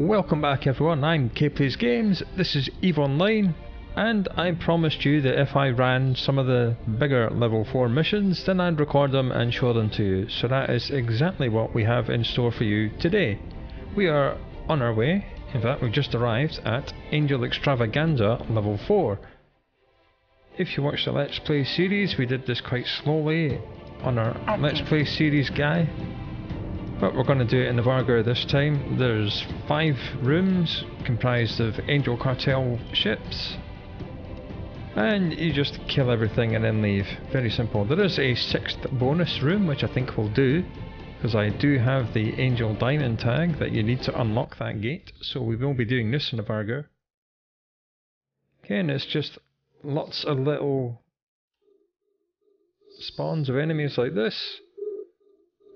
Welcome back everyone, I'm Plays Games, this is EVE Online, and I promised you that if I ran some of the bigger level 4 missions, then I'd record them and show them to you. So that is exactly what we have in store for you today. We are on our way, in fact we just arrived at Angel Extravaganza level 4. If you watch the Let's Play series, we did this quite slowly on our Let's Play series guy. But we're going to do it in the Vargar this time. There's 5 rooms comprised of Angel Cartel ships. And you just kill everything and then leave. Very simple. There is a 6th bonus room which I think will do, because I do have the Angel Diamond tag that you need to unlock that gate. So we will be doing this in the Vargar. Again, it's just lots of little spawns of enemies like this.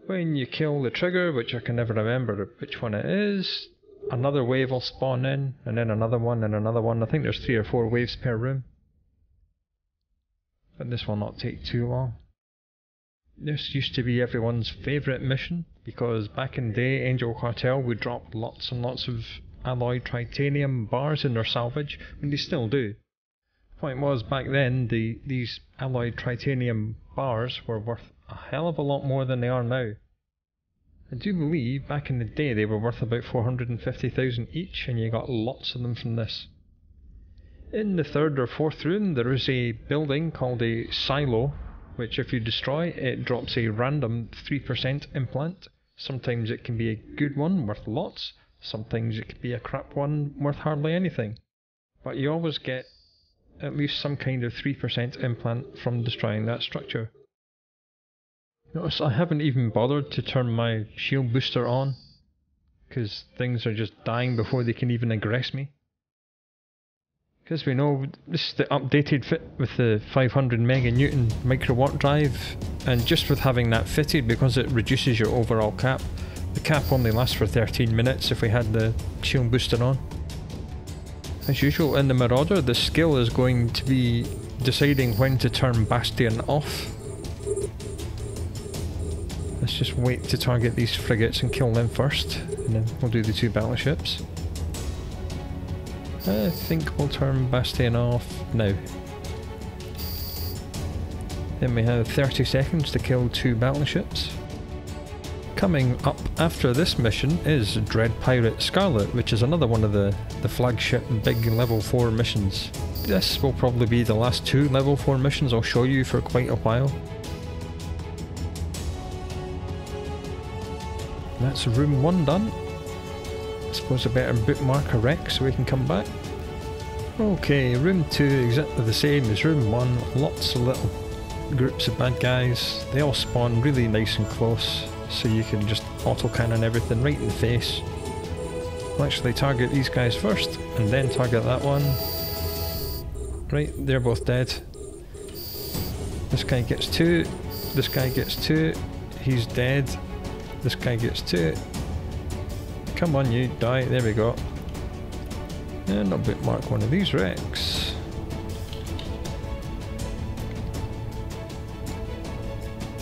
When you kill the trigger, which I can never remember which one it is, another wave will spawn in, and then another one and another one. I think there's 3 or 4 waves per room. But this will not take too long. This used to be everyone's favourite mission, because back in the day Angel Cartel would drop lots and lots of alloyed titanium bars in their salvage, and they still do. The point was, back then these alloyed titanium bars were worth a hell of a lot more than they are now. I do believe back in the day they were worth about 450,000 each, and you got lots of them from this. In the 3rd or 4th room there is a building called a silo, which if you destroy it drops a random 3% implant. Sometimes it can be a good one worth lots, sometimes it can be a crap one worth hardly anything. But you always get at least some kind of 3% implant from destroying that structure. Notice I haven't even bothered to turn my shield booster on, because things are just dying before they can even aggress me. Because we know this is the updated fit with the 500 meganewton micro watt drive, and just with having that fitted, because it reduces your overall cap, the cap only lasts for 13 minutes if we had the shield booster on. As usual in the Marauder, the skill is going to be deciding when to turn Bastion off. Let's just wait to target these frigates and kill them first, and then we'll do the 2 battleships. I think we'll turn Bastion off now. Then we have 30 seconds to kill 2 battleships. Coming up after this mission is Dread Pirate Scarlet, which is another one of the flagship big level 4 missions. This will probably be the last 2 level 4 missions I'll show you for quite a while. That's room 1 done. I suppose I better bookmark a wreck so we can come back. Okay, room 2 exactly the same as room 1. Lots of little groups of bad guys. They all spawn really nice and close, so you can just autocannon everything right in the face. I'll actually target these guys first, and then target that one. Right, they're both dead. This guy gets 2. This guy gets 2. He's dead. This guy gets 2. Come on, you die. There we go. And I'll bookmark one of these wrecks.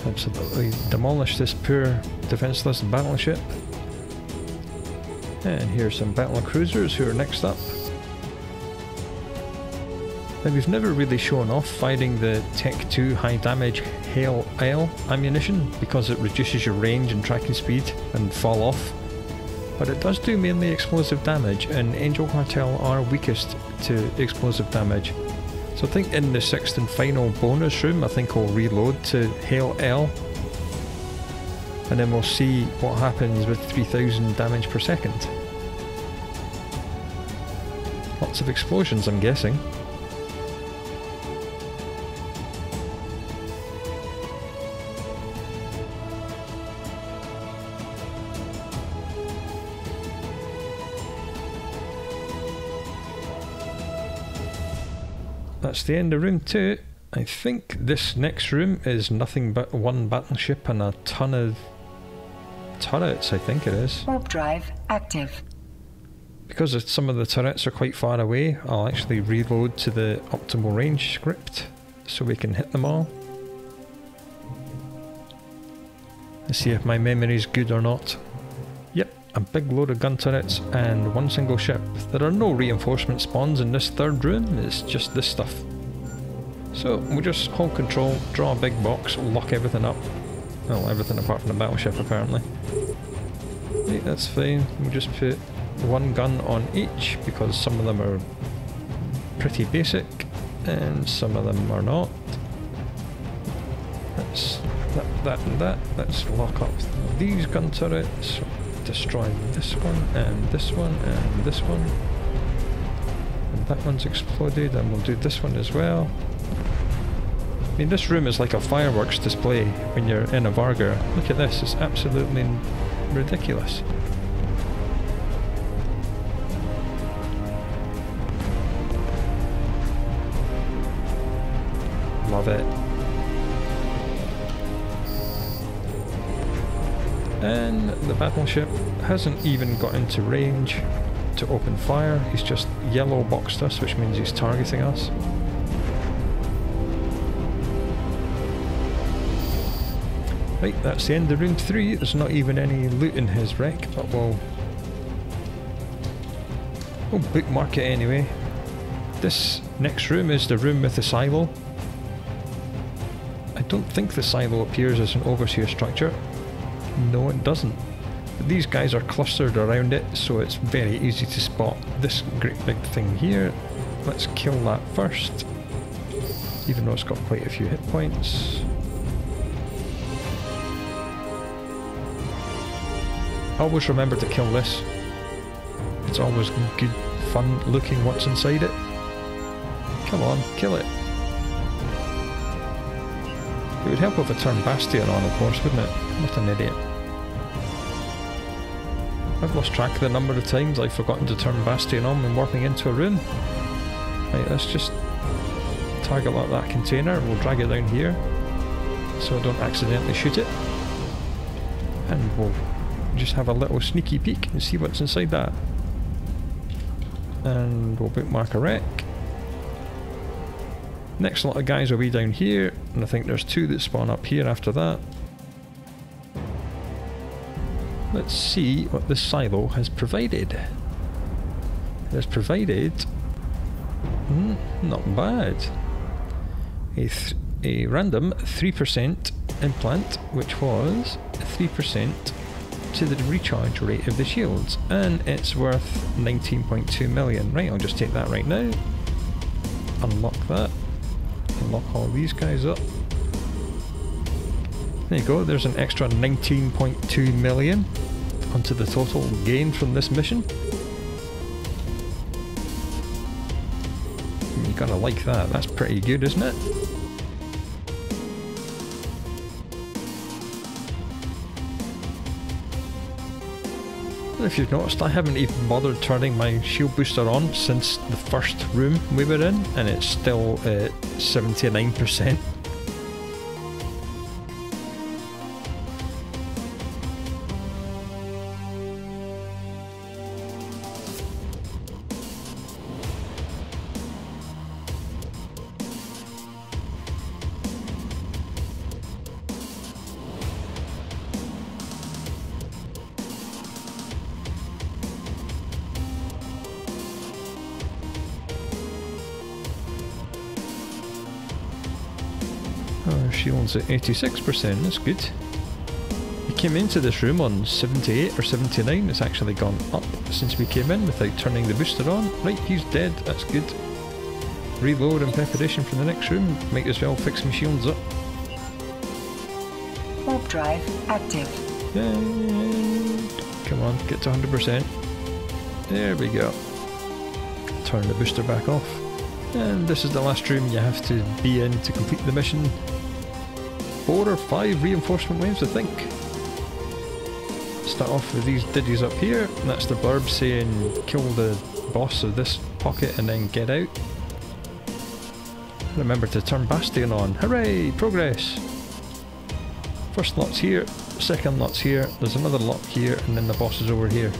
Absolutely demolish this poor defenseless battleship. And here's some battle cruisers who are next up. Now we've never really shown off firing the Tech 2 high damage Hail L ammunition, because it reduces your range and tracking speed and fall off. But it does do mainly explosive damage, and Angel Cartel are weakest to explosive damage. So I think in the 6th and final bonus room I think I'll reload to Hail L, and then we'll see what happens with 3000 damage per second. Lots of explosions, I'm guessing. That's the end of room 2. I think this next room is nothing but 1 battleship and a ton of turrets, I think it is. Warp drive active. Because some of the turrets are quite far away, I'll actually reload to the optimal range script so we can hit them all. Let's see if my memory is good or not. Yep, a big load of gun turrets, and one single ship. There are no reinforcement spawns in this third room, it's just this stuff. So we'll just hold control, draw a big box, lock everything up. Well, everything apart from the battleship apparently. Right, that's fine. We'll just put one gun on each because some of them are pretty basic and some of them are not. That's that and that. Let's lock up these gun turrets. Destroy this one and this one and this one. And that one's exploded, and we'll do this one as well. I mean, this room is like a fireworks display when you're in a Varga. Look at this, it's absolutely ridiculous. Love it. And the battleship hasn't even got into range to open fire. He's just yellow boxed us, which means he's targeting us. Right, that's the end of room 3. There's not even any loot in his wreck, but we'll bookmark it anyway. This next room is the room with the silo. I don't think the silo appears as an overseer structure. No, it doesn't. But these guys are clustered around it, so it's very easy to spot this great big thing here. Let's kill that first, even though it's got quite a few hit points. Always remember to kill this. It's always good fun looking what's inside it. Come on, kill it. It would help if I turned Bastion on, of course, wouldn't it? What an idiot. I've lost track of the number of times I've forgotten to turn Bastion on when warping into a room. Right, let's just target like that container. We'll drag it down here so I don't accidentally shoot it. And we'll just have a little sneaky peek and see what's inside that. And we'll bookmark a wreck. Next lot of guys will be down here, and I think there's 2 that spawn up here after that. Let's see what this silo has provided. It has provided... not bad. A random 3% implant, which was 3% to the recharge rate of the shields, and it's worth 19.2 million. Right, I'll just take that right now. Unlock that. Unlock all these guys up. There you go, there's an extra 19.2 million onto the total gain from this mission. You gotta like that, that's pretty good, isn't it? And if you've noticed, I haven't even bothered turning my shield booster on since the first room we were in, and it's still at 79%. Our shield's at 86%, that's good. We came into this room on 78 or 79, it's actually gone up since we came in without turning the booster on. Right, he's dead, that's good. Reload in preparation for the next room, might as well fix my shields up. Warp drive active. And come on, get to 100%. There we go. Turn the booster back off. And this is the last room you have to be in to complete the mission. 4 or 5 reinforcement waves, I think. Start off with these digits up here, and that's the blurb saying kill the boss of this pocket and then get out. Remember to turn Bastion on. Hooray! Progress! First lot's here, second lot's here, there's another lot here, and then the boss is over here.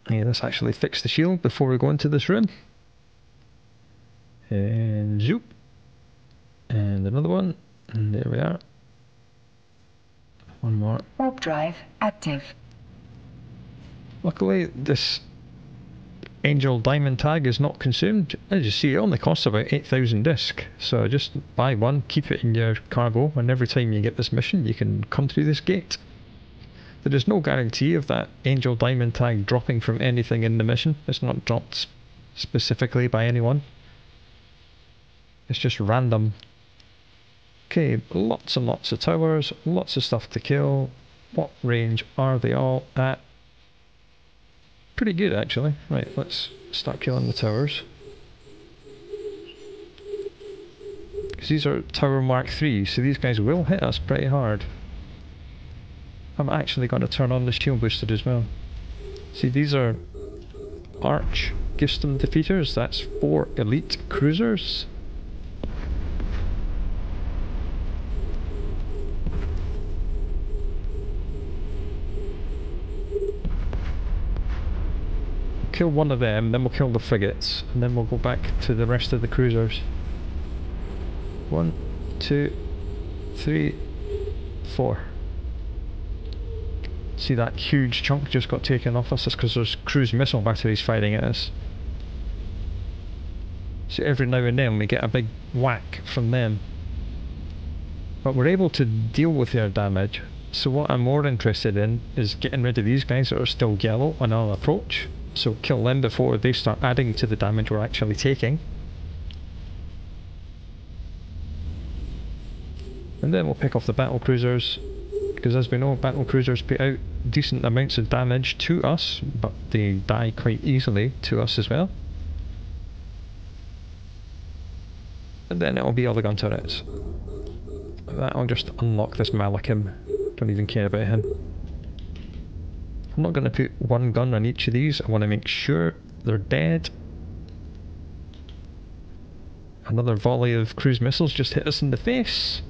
Yeah, let's actually fix the shield before we go into this room. And zoop. And another one. And there we are. One more. Warp drive active. Luckily, this Angel Diamond tag is not consumed. As you see, it only costs about 8,000 disc. So just buy one, keep it in your cargo, and every time you get this mission, you can come through this gate. There is no guarantee of that Angel Diamond tag dropping from anything in the mission. It's not dropped specifically by anyone. It's just random. Okay, lots and lots of towers, lots of stuff to kill. What range are they all at? Pretty good actually. Right, let's start killing the towers. Because these are Tower Mark 3, so these guys will hit us pretty hard. I'm actually going to turn on the shield booster as well. See, these are Arch Gistum defeaters. That's 4 elite cruisers. Kill one of them, then we'll kill the frigates, and then we'll go back to the rest of the cruisers. 1, 2, 3, 4. See that huge chunk just got taken off us? That's because there's cruise missile batteries firing at us. So every now and then we get a big whack from them. But we're able to deal with their damage. So what I'm more interested in is getting rid of these guys that are still yellow on our approach. So kill them before they start adding to the damage we're actually taking. And then we'll pick off the battle cruisers, because as we know, battle cruisers put out decent amounts of damage to us, but they die quite easily to us as well. And then it'll be all the gun turrets. That'll just unlock this Malachim. Don't even care about him. I'm not going to put one gun on each of these. I want to make sure they're dead. Another volley of cruise missiles just hit us in the face,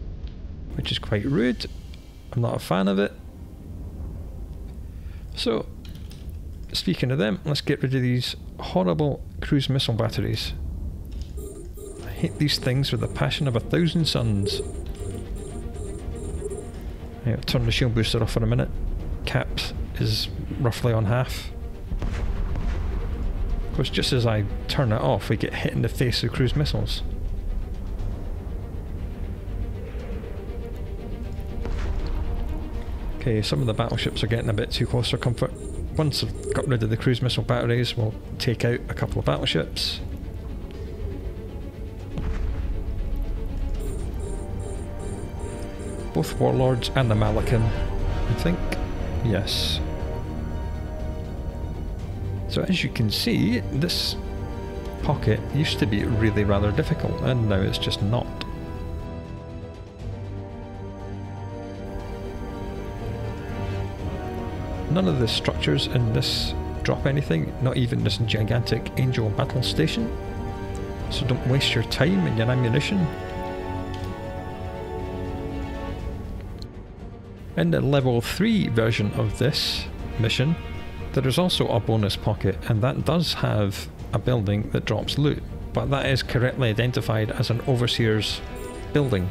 which is quite rude. I'm not a fan of it. So, speaking of them, let's get rid of these horrible cruise missile batteries. I hate these things with the passion of 1,000 suns. I'll turn the shield booster off for a minute. Caps is roughly on half. Of course, just as I turn it off, we get hit in the face with cruise missiles. Okay, some of the battleships are getting a bit too close for comfort. Once I've got rid of the cruise missile batteries, we'll take out a couple of battleships. Both Warlords and the Malachim, I think. Yes. So as you can see, this pocket used to be really rather difficult, and now it's just not. None of the structures in this drop anything, not even this gigantic Angel battle station. So don't waste your time and your ammunition. In the level 3 version of this mission, there is also a bonus pocket, and that does have a building that drops loot, but that is correctly identified as an Overseer's building.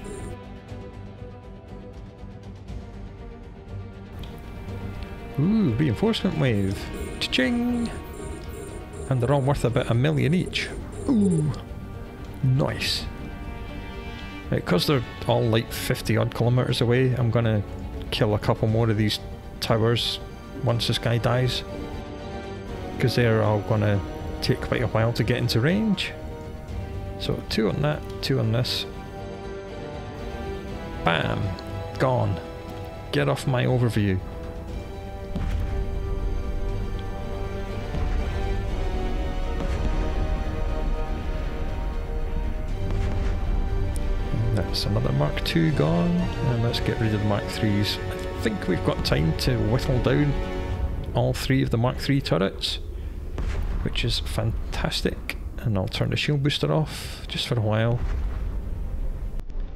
Ooh, reinforcement wave. Cha-ching! And they're all worth about 1 million each. Ooh, nice. Right, because they're all like 50 odd kilometers away, I'm gonna kill a couple more of these towers once this guy dies, because they're all gonna take quite a while to get into range. So 2 on that, 2 on this. Bam! Gone. Get off my overview. That's another Mark II gone, and let's get rid of the Mark IIIs. I think we've got time to whittle down all 3 of the Mark III turrets, which is fantastic, and I'll turn the shield booster off just for a while.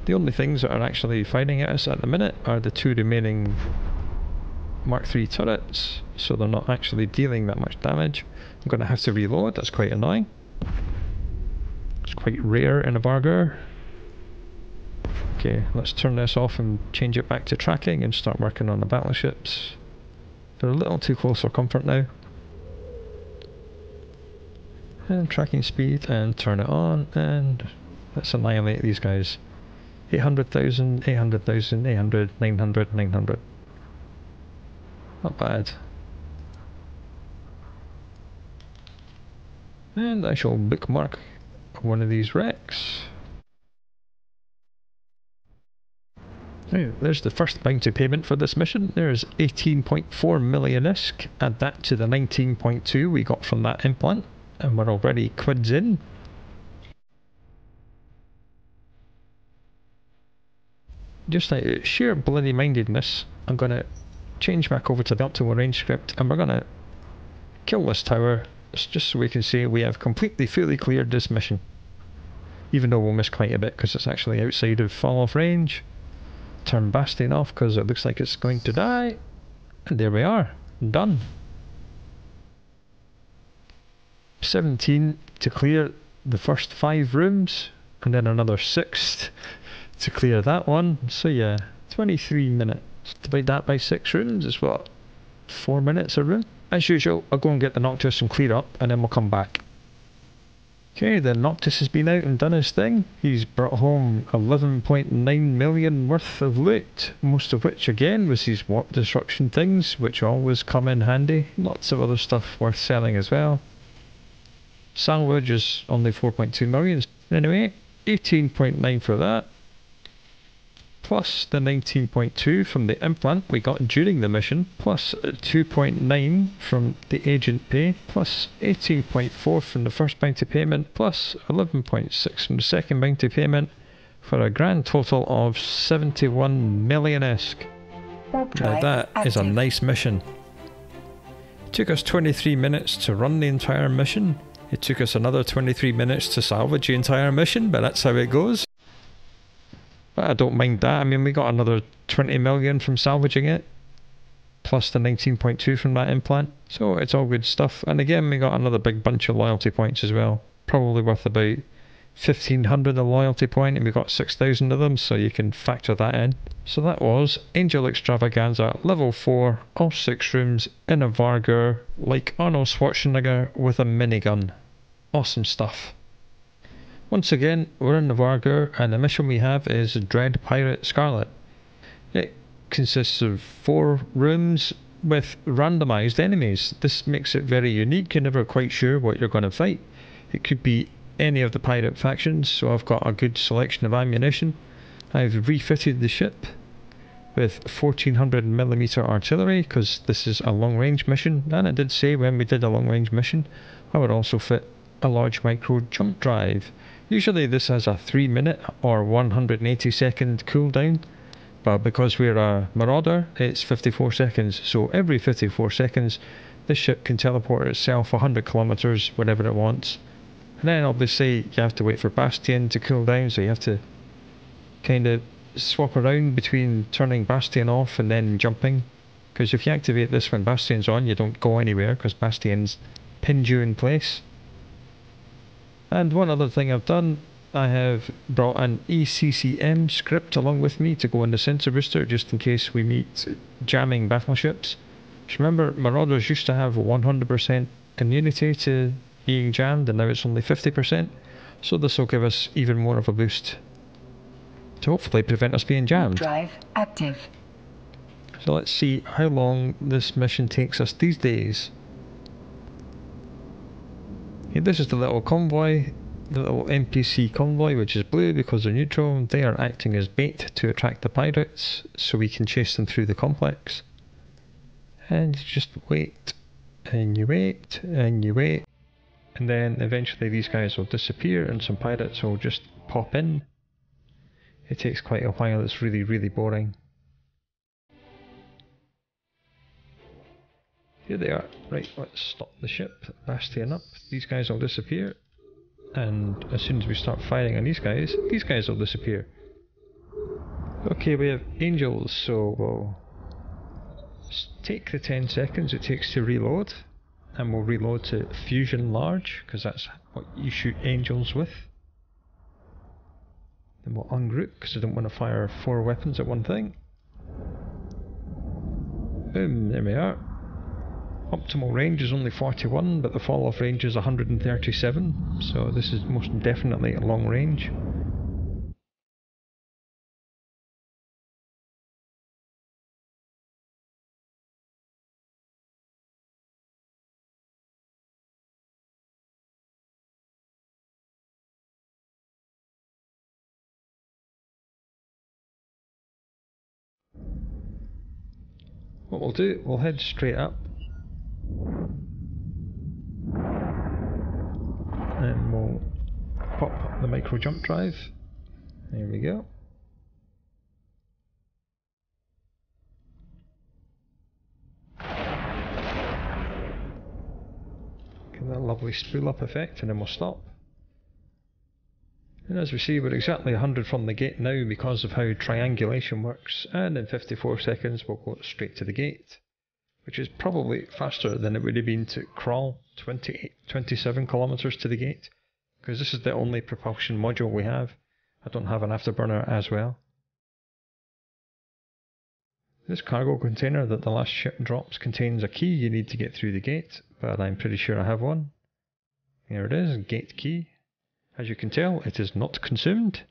The only things that are actually fighting at us at the minute are the 2 remaining Mark III turrets, so they're not actually dealing that much damage. I'm going to have to reload, that's quite annoying. It's quite rare in a Vargur. Okay, let's turn this off and change it back to tracking and start working on the battleships. They're a little too close for comfort now. And tracking speed, and turn it on, and let's annihilate these guys. 800,000, 800,000, 800, 900, 900. Not bad. And I shall bookmark one of these wrecks. Now, there's the first bounty payment for this mission. There's 18.4 million ISK. Add that to the 19.2 we got from that implant, and we're already quids in. Just out of sheer bloody mindedness, I'm going to change back over to the optimal range script, and we're going to kill this tower, just so we can say we have completely fully cleared this mission. Even though we'll miss quite a bit because it's actually outside of fall off range. Turn Bastion off because it looks like it's going to die. And there we are. Done. 17 to clear the first 5 rooms. And then another 6 to clear that one. So yeah, 23 minutes. Divide that by 6 rooms is what? 4 minutes a room? As usual, I'll go and get the Noctis and clear up, and then we'll come back. Okay, the Noctis has been out and done his thing. He's brought home 11.9 million worth of loot, most of which again was his warp disruption things, which always come in handy. Lots of other stuff worth selling as well. Salvage is only 4.2 million. Anyway, 18.9 for that. Plus the 19.2 from the implant we got during the mission, plus 2.9 from the agent pay, plus 18.4 from the first bounty payment, plus 11.6 from the second bounty payment, for a grand total of 71 million ISK. Now that is a nice mission. It took us 23 minutes to run the entire mission. It took us another 23 minutes to salvage the entire mission, but that's how it goes. But I don't mind that. I mean, we got another 20 million from salvaging it, plus the 19.2 from that implant, so it's all good stuff. And again, we got another big bunch of loyalty points as well, probably worth about 1,500 a loyalty point, and we got 6,000 of them, so you can factor that in. So that was Angel Extravaganza level 4, all 6 rooms in a Vargur, like Arnold Schwarzenegger with a minigun. Awesome stuff. Once again, we're in the Vargur, and the mission we have is Dread Pirate Scarlet. It consists of 4 rooms with randomised enemies. This makes it very unique. You're never quite sure what you're going to fight. It could be any of the pirate factions, so I've got a good selection of ammunition. I've refitted the ship with 1400mm artillery, because this is a long range mission, and I did say when we did a long range mission I would also fit a large micro jump drive. Usually this has a 3 minute or 180 second cooldown, but because we're a Marauder, it's 54 seconds, so every 54 seconds this ship can teleport itself 100 kilometers wherever it wants. And then obviously you have to wait for Bastion to cool down, so you have to kind of swap around between turning Bastion off and then jumping, because if you activate this when Bastion's on, you don't go anywhere because Bastion's pinned you in place. And one other thing I've done, I have brought an ECCM script along with me to go in the sensor booster, just in case we meet jamming battleships. Just remember, Marauders used to have 100% immunity to being jammed, and now it's only 50%, so this will give us even more of a boost to hopefully prevent us being jammed. Drive active. So let's see how long this mission takes us these days. Okay, this is the little convoy, the little NPC convoy, which is blue because they're neutral. They are acting as bait to attract the pirates, so we can chase them through the complex. And you just wait, and you wait, and you wait, and then eventually these guys will disappear and some pirates will just pop in. It takes quite a while, it's really, really boring. Here they are. Right, let's stop the ship, Bastion up. These guys will disappear, and as soon as we start firing on these guys will disappear. Okay, we have angels, so we'll take the 10 seconds it takes to reload, and we'll reload to Fusion Large, because that's what you shoot angels with. Then we'll ungroup, because I don't want to fire 4 weapons at one thing. Boom, there we are. Optimal range is only 41, but the fall off range is 137, so this is most definitely a long range. What we'll do, we'll head straight up. And we'll pop the micro jump drive. There we go. Get that lovely spool up effect, and then we'll stop. And as we see, we're exactly 100 from the gate now because of how triangulation works, and in 54 seconds we'll go straight to the gate, which is probably faster than it would have been to crawl 27 kilometers to the gate, because this is the only propulsion module we have. I don't have an afterburner as well. This cargo container that the last ship drops contains a key you need to get through the gate, but I'm pretty sure I have one. Here it is, gate key. As you can tell, it is not consumed,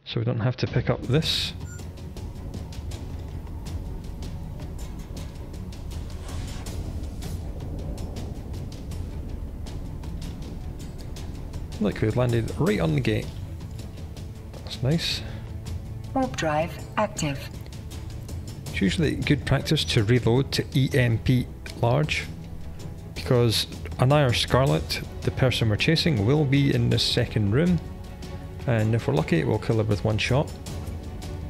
so we don't have to pick up this. Look, we've landed right on the gate. That's nice. Warp drive active. It's usually good practice to reload to EMP large, because Anaya Scarlet, the person we're chasing, will be in this second room, and if we're lucky we'll kill her with one shot,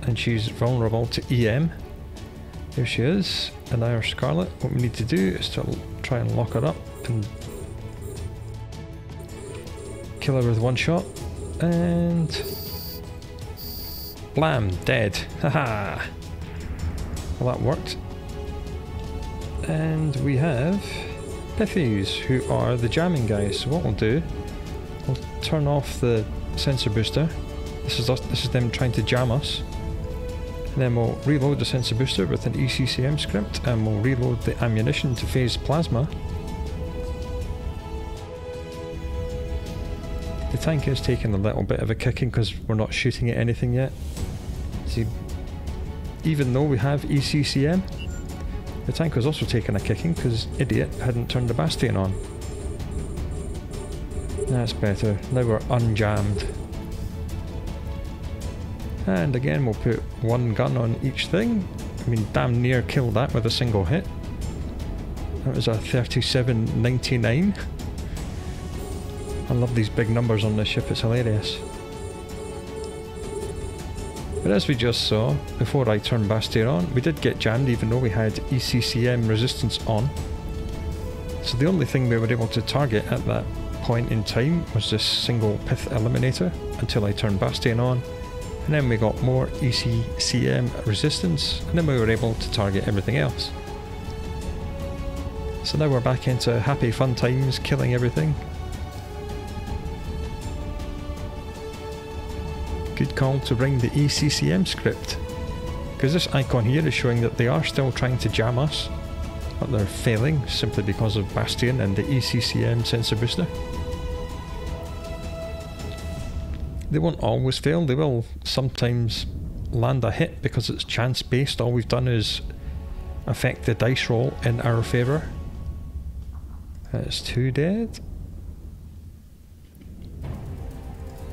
and she's vulnerable to EM. Here she is, Anaya Scarlet. What we need to do is to try and lock her up and kill her with one shot, and blam, dead. Haha! Well, that worked. And we have Pithies, who are the jamming guys. So what we'll do, we'll turn off the sensor booster. This is them trying to jam us. And then we'll reload the sensor booster with an ECCM script, and we'll reload the ammunition to phase plasma. The tank is taking a little bit of a kicking because we're not shooting at anything yet. See, even though we have ECCM, the tank was also taking a kicking because idiot hadn't turned the Bastion on. That's better. Now we're unjammed. And again we'll put one gun on each thing. I mean, damn near killed that with a single hit. That was a 37.99. I love these big numbers on this ship, it's hilarious. But as we just saw, before I turned Bastion on, we did get jammed even though we had ECCM resistance on. So the only thing we were able to target at that point in time was this single pith eliminator until I turned Bastion on. And then we got more ECCM resistance, and then we were able to target everything else. So now we're back into happy fun times, killing everything. Good call to bring the ECCM script, because this icon here is showing that they are still trying to jam us, but they're failing simply because of Bastion and the ECCM sensor booster. They won't always fail, they will sometimes land a hit because it's chance based. All we've done is affect the dice roll in our favour. That's 2 dead.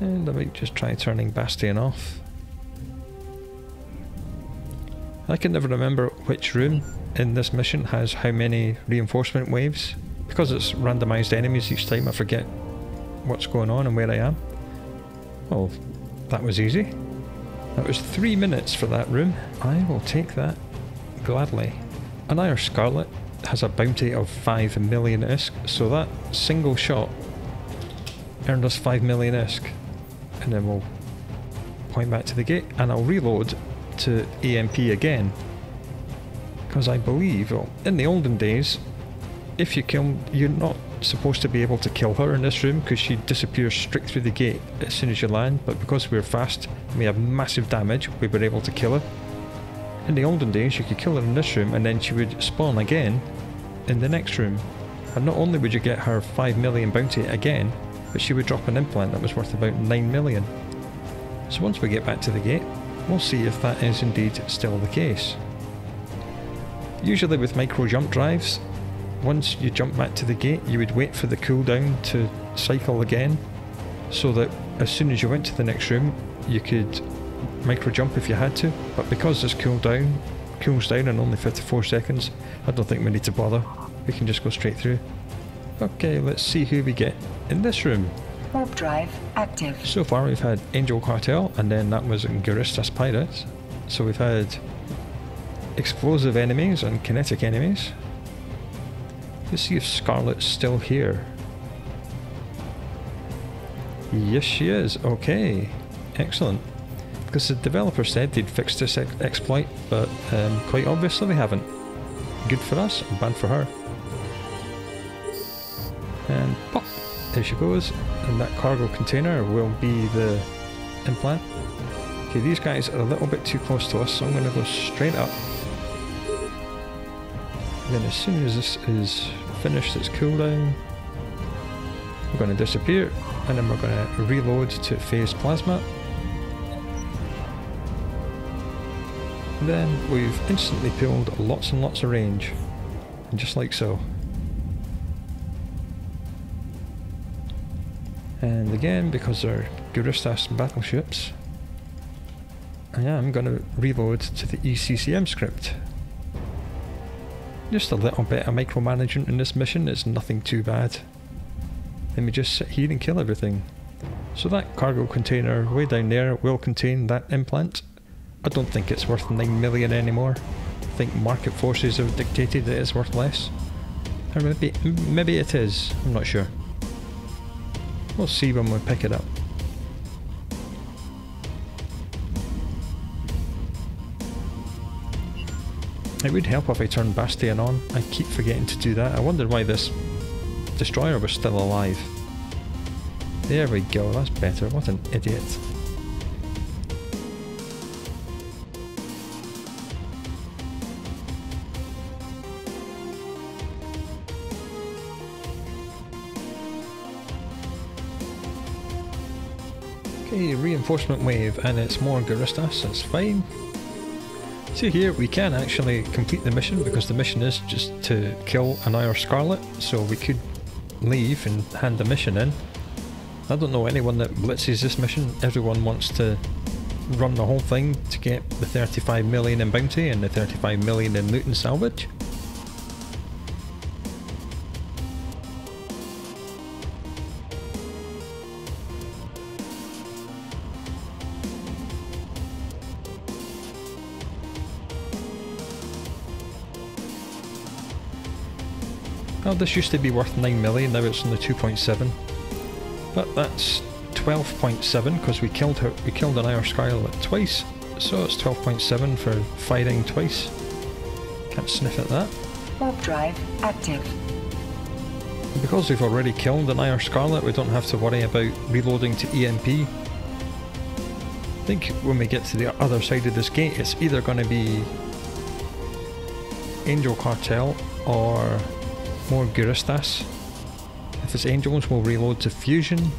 And I might just try turning Bastion off. I can never remember which room in this mission has how many reinforcement waves. Because it's randomised enemies each time, I forget what's going on and where I am. Well, that was easy. That was 3 minutes for that room. I will take that gladly. Anaya Scarlet has a bounty of 5 million ISK, so that single shot earned us 5 million ISK. And then we'll point back to the gate, and I'll reload to EMP again. Because I believe, well, in the olden days, if you kill, you're not supposed to be able to kill her in this room because she disappears straight through the gate as soon as you land, but because we're fast and we have massive damage, we were able to kill her. In the olden days, you could kill her in this room and then she would spawn again in the next room. And not only would you get her 5 million bounty again, but she would drop an implant that was worth about 9 million. So once we get back to the gate, we'll see if that is indeed still the case. Usually with micro jump drives, once you jump back to the gate, you would wait for the cooldown to cycle again, so that as soon as you went to the next room, you could micro jump if you had to. But because this cools down in only 54 seconds, I don't think we need to bother. We can just go straight through. Okay, let's see who we get in this room. Warp drive active. So far we've had Angel Cartel, and then that was Guristas Pirates. So we've had explosive enemies and kinetic enemies. Let's see if Scarlet's still here. Yes, she is. Okay, excellent. Because the developer said they'd fixed this exploit, but quite obviously they haven't. Good for us, bad for her. And pop, there she goes. And that cargo container will be the implant. Okay, these guys are a little bit too close to us, so I'm going to go straight up. And then as soon as this is finished its cooldown, we're going to disappear, and then we're going to reload to phase plasma. And then we've instantly pulled lots and lots of range, and just like so. And again, because they're Guristas battleships, I am going to reload to the ECCM script. Just a little bit of micromanagement in this mission, it's nothing too bad. Let me just sit here and kill everything. So that cargo container way down there will contain that implant. I don't think it's worth 9 million anymore. I think market forces have dictated that it's worth less. Or maybe it is, I'm not sure. We'll see when we pick it up. It would help if I turned Bastion on. I keep forgetting to do that. I wondered why this destroyer was still alive. There we go, that's better. What an idiot. Okay, reinforcement wave, and it's more Guristas, that's fine. See here, we can actually complete the mission because the mission is just to kill an IR Scarlet, so we could leave and hand the mission in. I don't know anyone that blitzes this mission. Everyone wants to run the whole thing to get the 35 million in bounty and the 35 million in loot and salvage. Well, this used to be worth 9 million, now it's only 2.7. But that's 12.7 because we killed an IR Scarlet twice, so it's 12.7 for firing twice. Can't sniff at that. Warp drive active. And because we've already killed an IR Scarlet, we don't have to worry about reloading to EMP. I think when we get to the other side of this gate, it's either going to be Angel Cartel or more Guristas. If it's Angels, we'll reload to Fusion.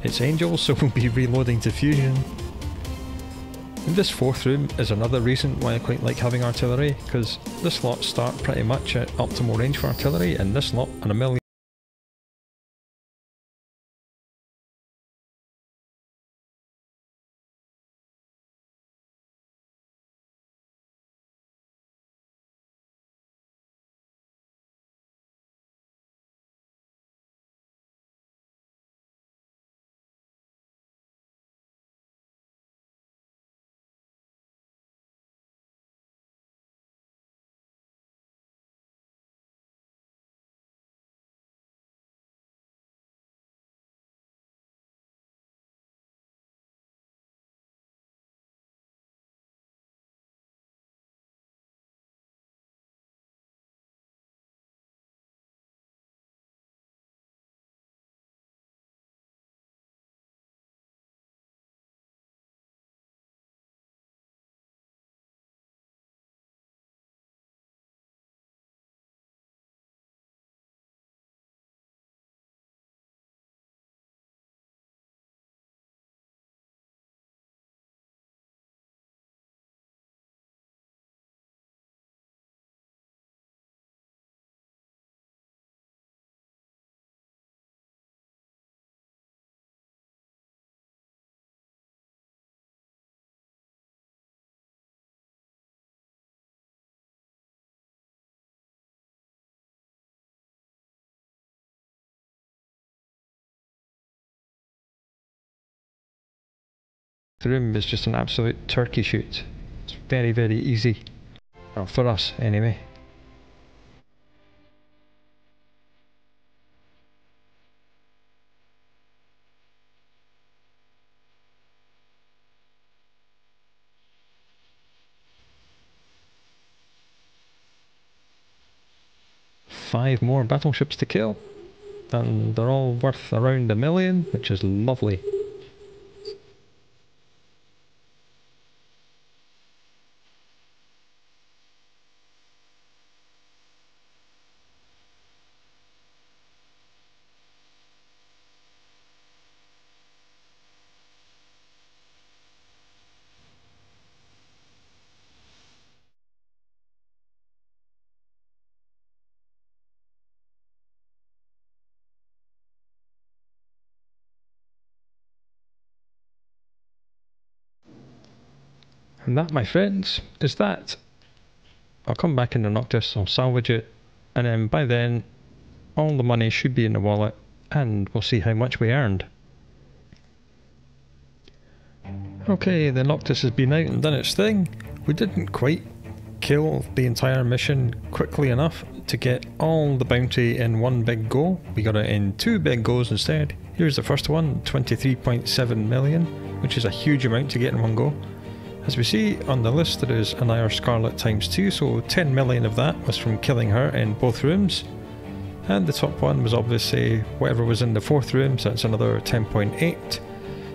It's Angels, so we'll be reloading to Fusion. And this fourth room is another reason why I quite like having artillery, because this lot start pretty much at optimal range for artillery, and this lot on a million. the room is just an absolute turkey shoot. It's very, very easy. Well, for us, anyway. Five more battleships to kill, and they're all worth around $1 million, which is lovely. And that, my friends, is that. I'll come back in the Noctis, I'll salvage it, and then by then all the money should be in the wallet, and we'll see how much we earned. Okay, the Noctis has been out and done its thing. We didn't quite kill the entire mission quickly enough to get all the bounty in one big go. We got it in two big goes instead. Here's the first one, 23.7 million, which is a huge amount to get in one go. As we see on the list, there is another Scarlet times 2, so 10 million of that was from killing her in both rooms. And the top one was obviously whatever was in the fourth room, so that's another 10.8.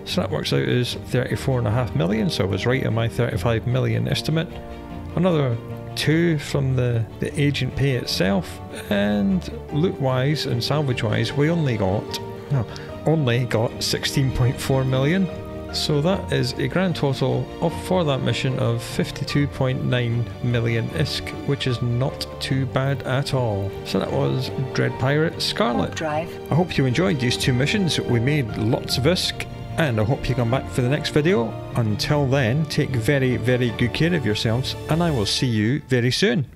So that works out as 34.5 million, so I was right on my 35 million estimate. Another 2 from the agent pay itself, and loot wise and salvage wise we only got 16.4 million. So that is a grand total for that mission of 52.9 million ISK, which is not too bad at all. So that was Dread Pirate Scarlet. Drive. I hope you enjoyed these two missions. We made lots of ISK, and I hope you come back for the next video. Until then, take very, very good care of yourselves, and I will see you very soon.